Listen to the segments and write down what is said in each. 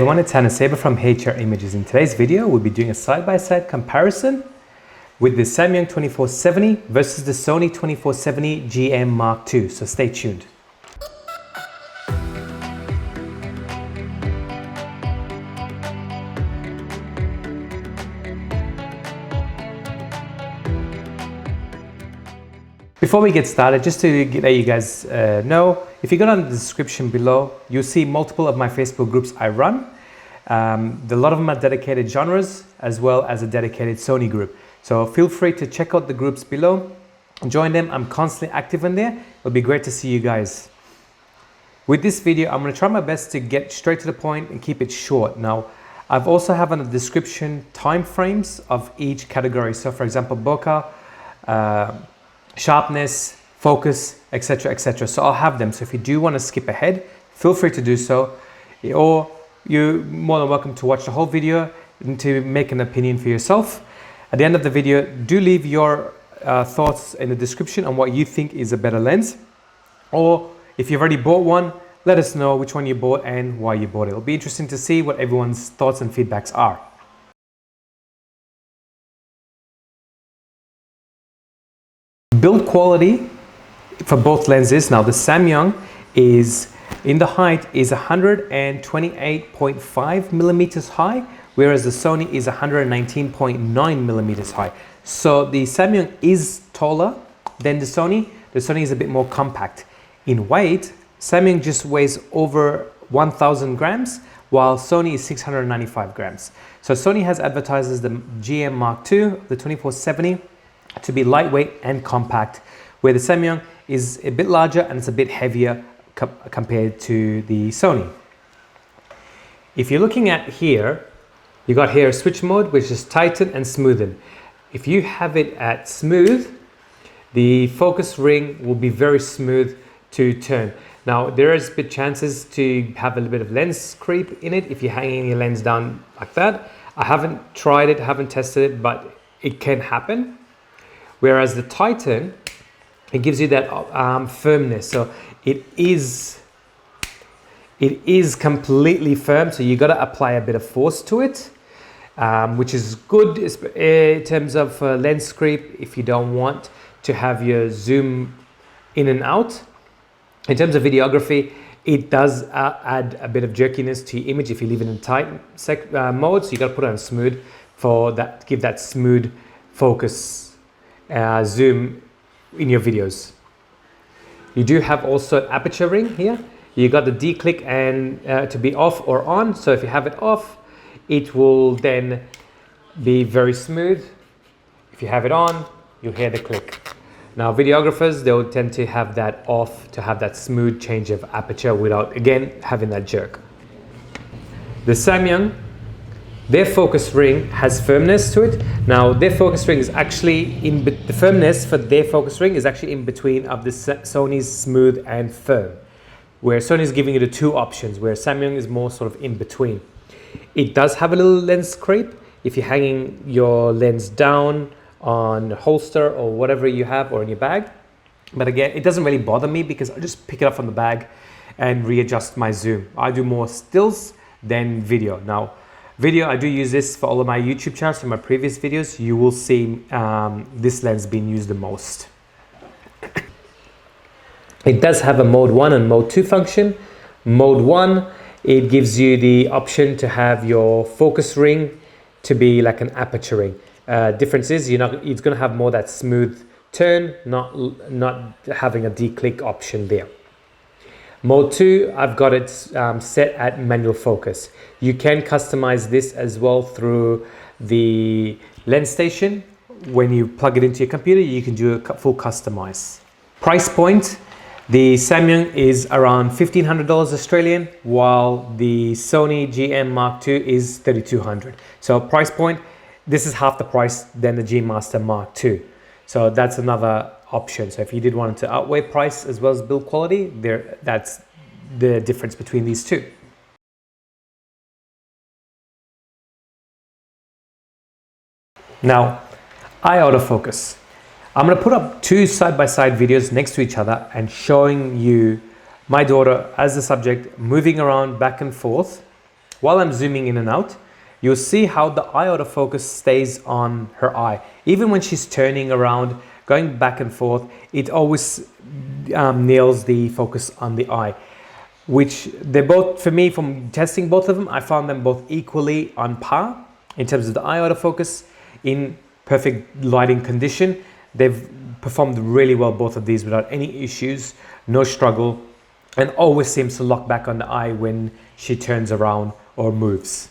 everyone, it's Saber from HR Images. In today's video, we'll be doing a side-by-side comparison with the Samyang 2470 versus the Sony 2470 GM Mark II. So stay tuned. Before we get started, just to let you guys know, if you go down the description below, you'll see multiple of my Facebook groups I run. A lot of them are dedicated genres as well as a dedicated Sony group. So feel free to check out the groups below, join them. I'm constantly active in there. It'll be great to see you guys. With this video, I'm going to try my best to get straight to the point and keep it short. Now, I've also have in the description time frames of each category. So for example, bokeh, sharpness, focus, etc, etc. So I'll have them. So if you do want to skip ahead, feel free to do so, or you're more than welcome to watch the whole video and to make an opinion for yourself. At the end of the video, do leave your thoughts in the description on what you think is a better lens, or if you've already bought one, let us know which one you bought and why you bought it. It'll be interesting to see what everyone's thoughts and feedbacks are. Build quality for both lenses. Now the Samyang is in the height is 128.5 millimeters high, whereas the Sony is 119.9 millimeters high. So the Samyang is taller than the Sony. The Sony is a bit more compact. In weight, Samyang just weighs over 1,000 grams, while Sony is 695 grams. So Sony has advertises the GM Mark II, the 2470, to be lightweight and compact, where the Samyang is a bit larger and it's a bit heavier compared to the Sony. If you're looking at here, you got here a switch mode, which is tighten and smoothen. If you have it at smooth, the focus ring will be very smooth to turn. Now there is big chances to have a little bit of lens creep in it if you're hanging your lens down like that. I haven't tried it, haven't tested it, but it can happen. Whereas the Titan, it gives you that firmness. So it is completely firm. So you got to apply a bit of force to it, which is good in terms of lens creep if you don't want to have your zoom in and out. In terms of videography, it does add a bit of jerkiness to your image if you leave it in tight mode. So you got to put it on smooth for that, give that smooth focus. Zoom in your videos. You do have also an aperture ring here. You got the D-click and to be off or on. So if you have it off, it will then be very smooth. If you have it on, you'll hear the click. Now videographers, they'll tend to have that off to have that smooth change of aperture without, again, having that jerk. The Samyang, their focus ring has firmness to it. Now their focus ring is actually the firmness for their focus ring is actually in between of the Sony's smooth and firm, where Sony is giving you the two options, where Samyang is more sort of in between. It does have a little lens creep if you're hanging your lens down on a holster or whatever you have or in your bag. But again, it doesn't really bother me because I just pick it up from the bag and readjust my zoom. I do more stills than video. Now, video, I do use this for all of my YouTube channels. In my previous videos, you will see this lens being used the most. It does have a mode 1 and mode 2 function. Mode 1, it gives you the option to have your focus ring to be like an aperture ring. Difference is it's going to have more that smooth turn, not having a D-click option there. Mode 2, I've got it set at manual focus. You can customize this as well through the lens station. When you plug it into your computer, you can do a full customize. Price point, the Samyang is around $1,500 Australian, while the Sony GM Mark II is $3,200. So price point, this is half the price than the G Master Mark II. So that's another option. So if you did want to outweigh price as well as build quality, that's the difference between these two. Now, eye autofocus. I'm going to put up two side-by-side videos next to each other and showing you my daughter as the subject moving around back and forth while I'm zooming in and out, you'll see how the eye autofocus stays on her eye. Even when she's turning around, going back and forth, it always nails the focus on the eye, which they're both, for me, from testing both of them, I found them both equally on par in terms of the eye autofocus. In perfect lighting condition, they've performed really well, both of these, without any issues, no struggle, and always seems to lock back on the eye when she turns around or moves.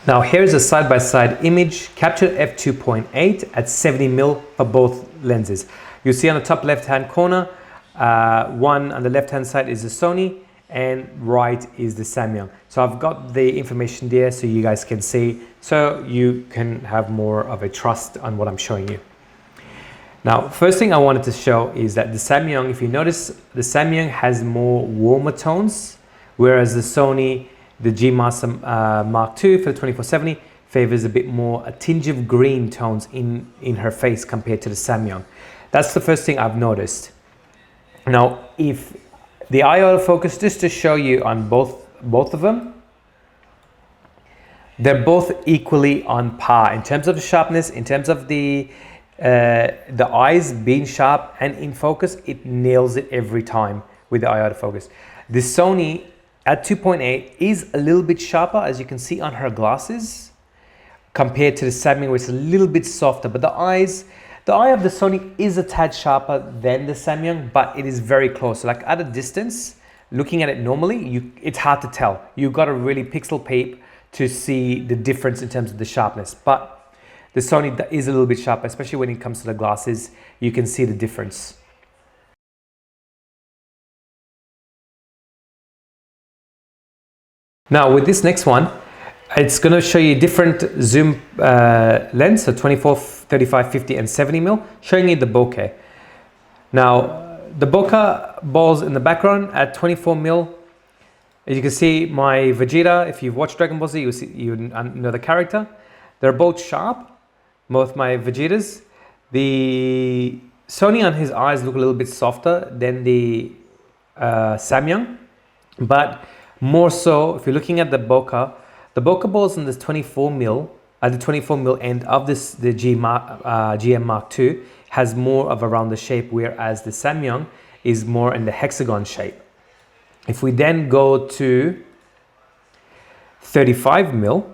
Now here's a side-by-side image captured at f2.8 at 70mm for both lenses. You'll see on the top left-hand corner, one on the left-hand side is the Sony and right is the Samyang. So I've got the information there so you guys can see, so you can have more of a trust on what I'm showing you. Now, first thing I wanted to show is that the Samyang, if you notice, the Samyang has more warmer tones, whereas the Sony, the G Master Mark II for the 2470 favors a bit more a tinge of green tones in her face compared to the Samyang. That's the first thing I've noticed. Now, if the eye autofocus, just to show you on both of them, they're both equally on par in terms of the sharpness, in terms of the eyes being sharp and in focus. It nails it every time with the eye autofocus. The Sony at 2.8 is a little bit sharper, as you can see on her glasses, compared to the Samyang, which is a little bit softer. But the eye of the Sony is a tad sharper than the Samyang, but it is very close. So like at a distance, looking at it normally, it's hard to tell. You've got to really pixel peep to see the difference in terms of the sharpness. But the Sony is a little bit sharper, especially when it comes to the glasses. You can see the difference. Now with this next one, it's going to show you different zoom lens, so 24, 35, 50 and 70mm, showing you the bokeh. Now the bokeh balls in the background at 24mm. As you can see, my Vegeta, if you've watched Dragon Ball Z, you know the character. They're both sharp, both my Vegetas. The Sony on his eyes look a little bit softer than the Samyang, but more so, if you're looking at the bokeh balls in this 24mm, at the 24mm end of this, the GM Mark II has more of a rounder shape, whereas the Samyang is more in the hexagon shape. If we then go to 35mm,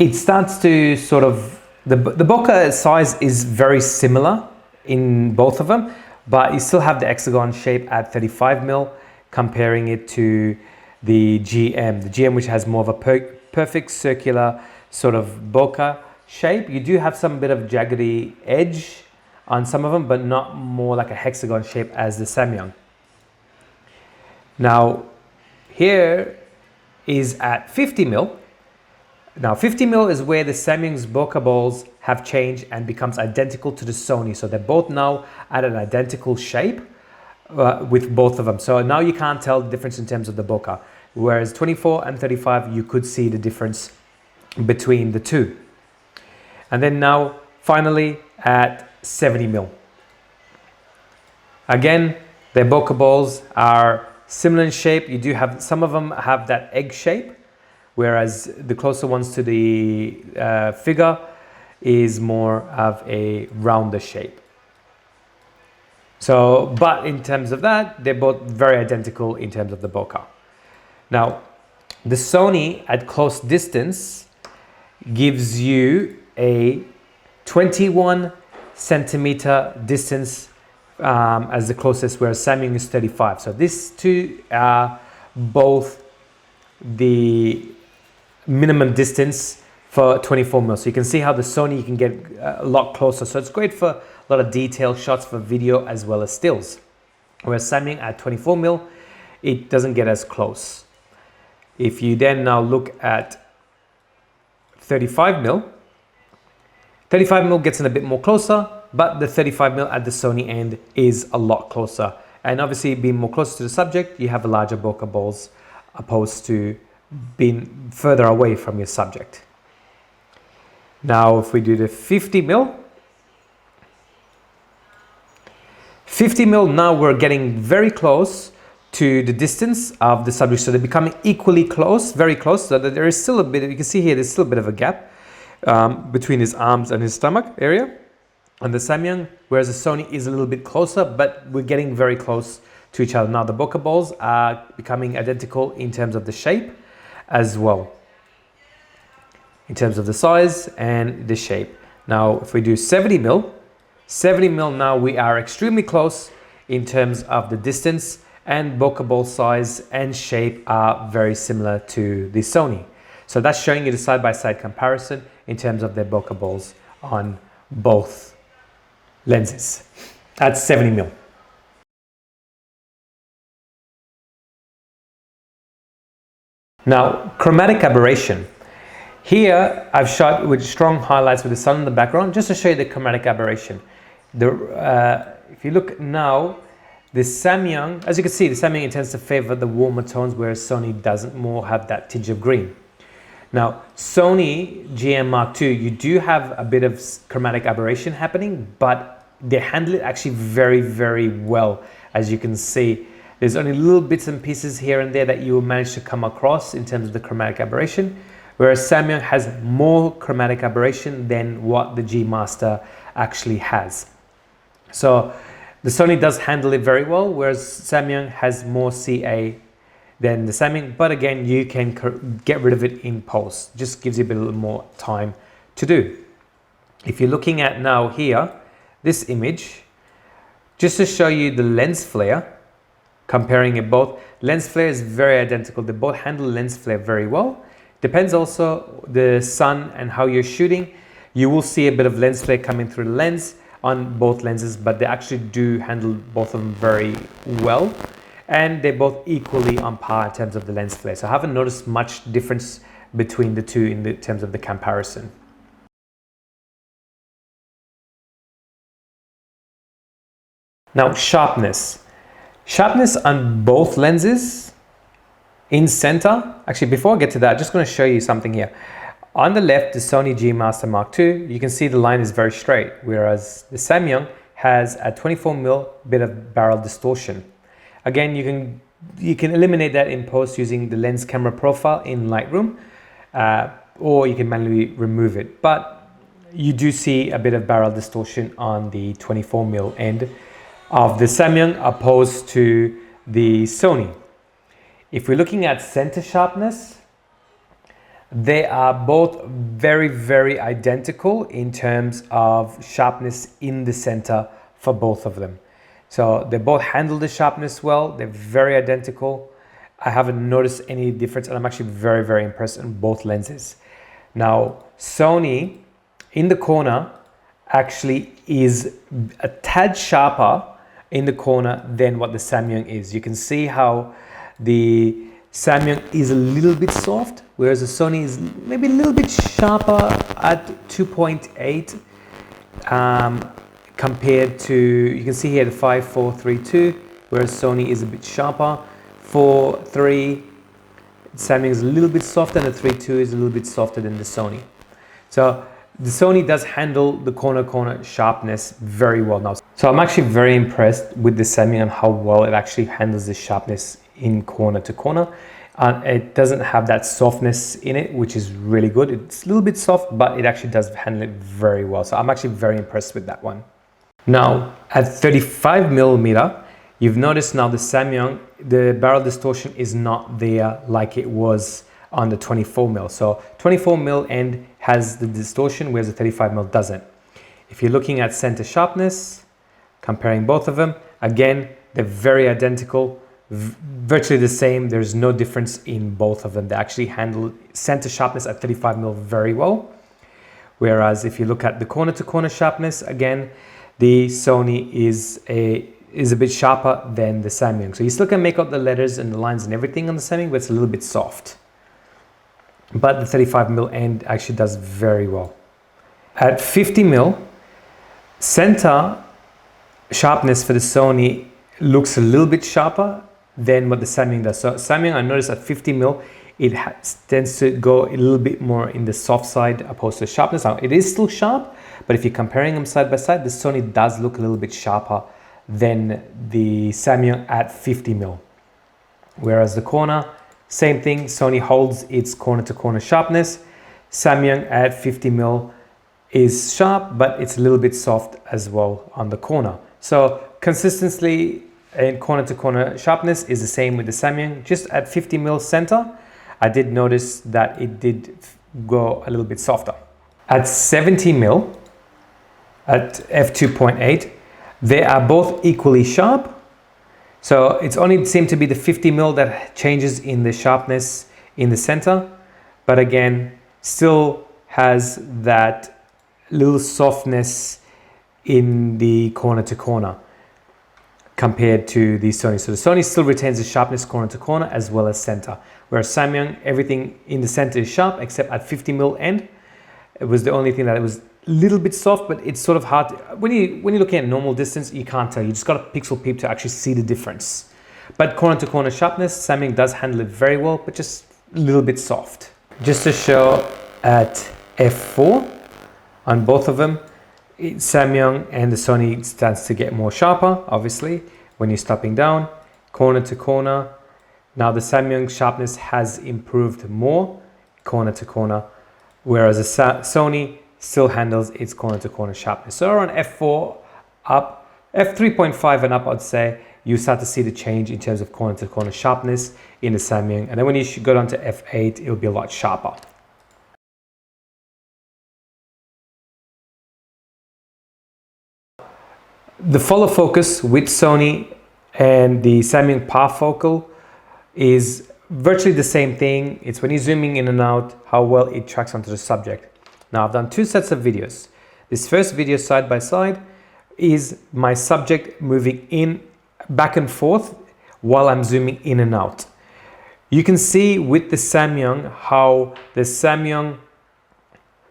it starts to sort of, the bokeh size is very similar in both of them, but you still have the hexagon shape at 35mm, comparing it to the GM, which has more of a perfect circular sort of bokeh shape. You do have some bit of jaggedy edge on some of them, but not more like a hexagon shape as the Samyang. Now, here is at 50mm. Now 50mm is where the Samyang's bokeh balls have changed and becomes identical to the Sony. So they're both now at an identical shape with both of them. So now you can't tell the difference in terms of the bokeh. Whereas 24 and 35, you could see the difference between the two. And then now finally at 70mm. Again, their bokeh balls are similar in shape. You do have, some of them have that egg shape, whereas the closer ones to the figure is more of a rounder shape. So, but in terms of that, they're both very identical in terms of the bokeh. Now, the Sony at close distance gives you a 21 centimeter distance as the closest, whereas Samyang is 35. So these two are both the minimum distance for 24mm. So you can see how the Sony, you can get a lot closer. So it's great for a lot of detail shots for video as well as stills. Whereas Samyang at 24mm, it doesn't get as close. If you then now look at 35mm, 35mm gets in a bit more closer, but the 35mm at the Sony end is a lot closer. And obviously being more closer to the subject, you have a larger bokeh balls opposed to being further away from your subject. Now if we do the 50mm, now we're getting very close to the distance of the subject. So they're becoming equally close, very close, so that there is still a bit, you can see here, there's still a bit of a gap between his arms and his stomach area on the Samyang, whereas the Sony is a little bit closer, but we're getting very close to each other. Now the bokeh balls are becoming identical in terms of the shape as well, in terms of the size and the shape. Now if we do 70 mil now, we are extremely close in terms of the distance, and bokeh ball size and shape are very similar to the Sony. So that's showing you the side-by-side comparison in terms of their bokeh balls on both lenses at 70 mil. Now, chromatic aberration. Here I've shot with strong highlights with the sun in the background just to show you the chromatic aberration. If you look now, the Samyang, as you can see, the Samyang tends to favor the warmer tones, whereas Sony doesn't more have that tinge of green. Now, Sony GM Mark II, you do have a bit of chromatic aberration happening, but they handle it actually very, very well. As you can see, there's only little bits and pieces here and there that you will manage to come across in terms of the chromatic aberration, whereas Samyang has more chromatic aberration than what the G Master actually has. So the Sony does handle it very well, whereas Samyang has more CA than the Samyang, but again, you can get rid of it in post. Just gives you a bit more time to do. If you're looking at now here, this image, just to show you the lens flare, comparing it both, lens flare is very identical. They both handle lens flare very well. Depends also the sun and how you're shooting. You will see a bit of lens flare coming through the lens on both lenses, but they actually do handle both of them very well, and they're both equally on par in terms of the lens flare. So I haven't noticed much difference between the two in terms of the comparison. Now sharpness. Sharpness on both lenses in center. Actually, before I get to that, I'm just going to show you something here. On the left, the Sony G Master Mark II, you can see the line is very straight, whereas the Samyang has a 24mm bit of barrel distortion. Again, you can eliminate that in post using the lens camera profile in Lightroom, or you can manually remove it. But you do see a bit of barrel distortion on the 24mm end of the Samyang opposed to the Sony. If we're looking at center sharpness, they are both very, very identical in terms of sharpness in the center for both of them. So they both handle the sharpness well. They're very identical. I haven't noticed any difference, and I'm actually very, very impressed in both lenses. Now, Sony in the corner actually is a tad sharper in the corner than what the Samyang is. You can see how the Samyang is a little bit soft, whereas the Sony is maybe a little bit sharper at 2.8 compared to, you can see here the 5.432, whereas Sony is a bit sharper. 4.3, Samyang is a little bit softer, and the 3.2 is a little bit softer than the Sony. So the Sony does handle the corner sharpness very well now. So I'm actually very impressed with the Samyang and how well it actually handles the sharpness in corner to corner. It doesn't have that softness in it, which is really good. It's a little bit soft, but it actually does handle it very well. So I'm actually very impressed with that one. Now at 35mm, you've noticed now the Samyang, the barrel distortion is not there like it was on the 24mm. So 24mm end has the distortion, whereas the 35mm doesn't. If you're looking at center sharpness, comparing both of them, again, they're very identical, virtually the same. There's no difference in both of them. They actually handle center sharpness at 35mm very well. Whereas if you look at the corner to corner sharpness, again, the Sony is a bit sharper than the Samyang. So you still can make out the letters and the lines and everything on the Samyang, but it's a little bit soft. But the 35mm end actually does very well. At 50mm, center sharpness for the Sony looks a little bit sharper than what the Samyang does. So Samyang, I noticed at 50mm, it tends to go a little bit more in the soft side opposed to the sharpness. Now, it is still sharp, but if you're comparing them side by side, the Sony does look a little bit sharper than the Samyang at 50mm. Whereas the corner, same thing, Sony holds its corner to corner sharpness. Samyang at 50mm is sharp, but it's a little bit soft as well on the corner. So consistency in corner to corner sharpness is the same with the Samyang. Just at 50mm center, I did notice that it did go a little bit softer. At 70mm, at f2.8, they are both equally sharp. So it's only seemed to be the 50mm that changes in the sharpness in the center, but again, still has that little softness in the corner to corner compared to the Sony. So the Sony still retains the sharpness corner to corner as well as center, whereas Samyang, everything in the center is sharp except at 50mm end. It was the only thing that it was a little bit soft, but it's sort of hard. When you're looking at normal distance, you can't tell. You just got a pixel peep to actually see the difference. But corner to corner sharpness, Samyang does handle it very well, but just a little bit soft. Just to show at f4 on both of them, Samyang and the Sony stands to get more sharper, obviously, when you're stopping down, corner to corner. Now the Samyang sharpness has improved more, corner to corner, whereas the Sony still handles its corner to corner sharpness. So around f4 up, f3.5 and up, I'd say, you start to see the change in terms of corner to corner sharpness in the Samyang. And then when you go down to f8, it'll be a lot sharper. The follow focus with Sony and the Samyang parfocal is virtually the same thing. It's when you're zooming in and out, how well it tracks onto the subject. Now I've done two sets of videos. This first video side by side is my subject moving in, back and forth while I'm zooming in and out. You can see with the Samyang how the Samyang,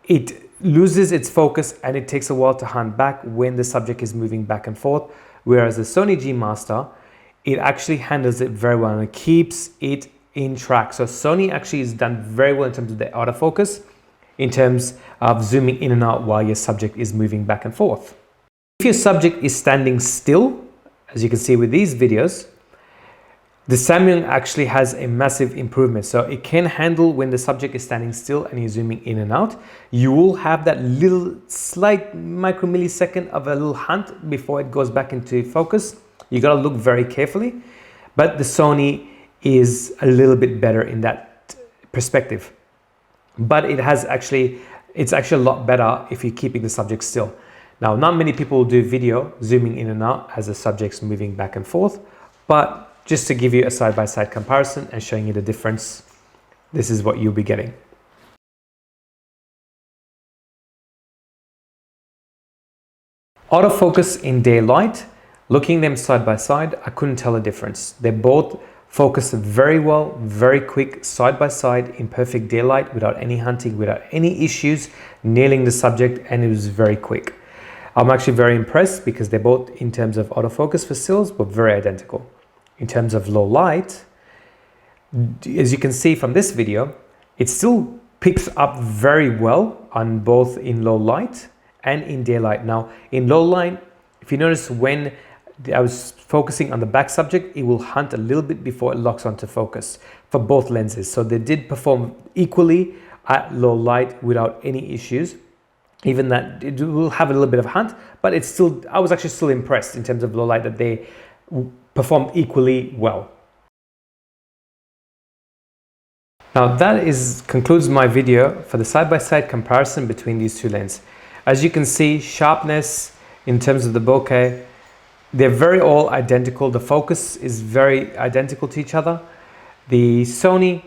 it loses its focus and it takes a while to hunt back when the subject is moving back and forth, whereas the Sony G Master, it actually handles it very well and it keeps it in track. So Sony actually has done very well in terms of the autofocus, in terms of zooming in and out while your subject is moving back and forth. If your subject is standing still, as you can see with these videos, the Samyang actually has a massive improvement. So it can handle when the subject is standing still and you're zooming in and out. You will have that little slight micromillisecond of a little hunt before it goes back into focus. You got to look very carefully, but the Sony is a little bit better in that perspective. But it's actually a lot better if you're keeping the subject still. Now, not many people do video zooming in and out as the subject's moving back and forth, but just to give you a side-by-side comparison and showing you the difference, this is what you'll be getting. Autofocus in daylight, looking them side by side, I couldn't tell a difference. They both focus very well, very quick, side by side in perfect daylight without any hunting, without any issues, nailing the subject, and it was very quick. I'm actually very impressed because they both, in terms of autofocus for stills, were very identical. In terms of low light, as you can see from this video, it still picks up very well on both in low light and in daylight. Now, in low light, if you notice when I was focusing on the back subject, it will hunt a little bit before it locks onto focus for both lenses. So they did perform equally at low light without any issues. Even that it will have a little bit of hunt, but it's still, I was actually still impressed in terms of low light that they performed equally well. Now that concludes my video for the side-by-side comparison between these two lenses. As you can see, sharpness in terms of the bokeh, they're very all identical. The focus is very identical to each other. The Sony,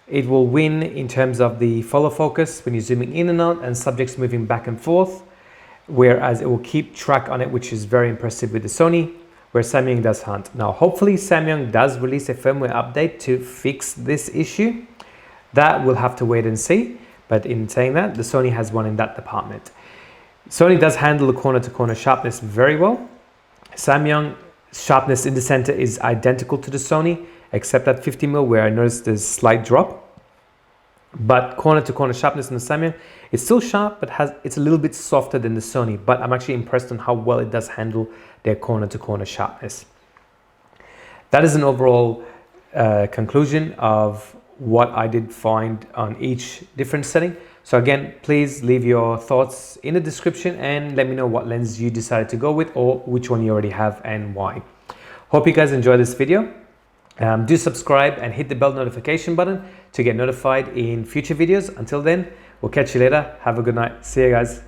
it will win in terms of the follow focus when you're zooming in and out and subjects moving back and forth, whereas it will keep track on it, which is very impressive with the Sony, where Samyang does hunt. Now, hopefully Samyang does release a firmware update to fix this issue. That we'll have to wait and see. But in saying that, the Sony has one in that department. Sony does handle the corner-to-corner sharpness very well. Samyang sharpness in the center is identical to the Sony, except at 50mm where I noticed there's a slight drop. But corner-to-corner sharpness in the Samyang, it's still sharp, but it's a little bit softer than the Sony. But I'm actually impressed on how well it does handle their corner-to-corner sharpness. That is an overall conclusion of what I did find on each different setting. So again, please leave your thoughts in the description and let me know what lens you decided to go with or which one you already have and why. Hope you guys enjoyed this video. Do subscribe and hit the bell notification button to get notified in future videos. Until then, we'll catch you later. Have a good night. See you guys.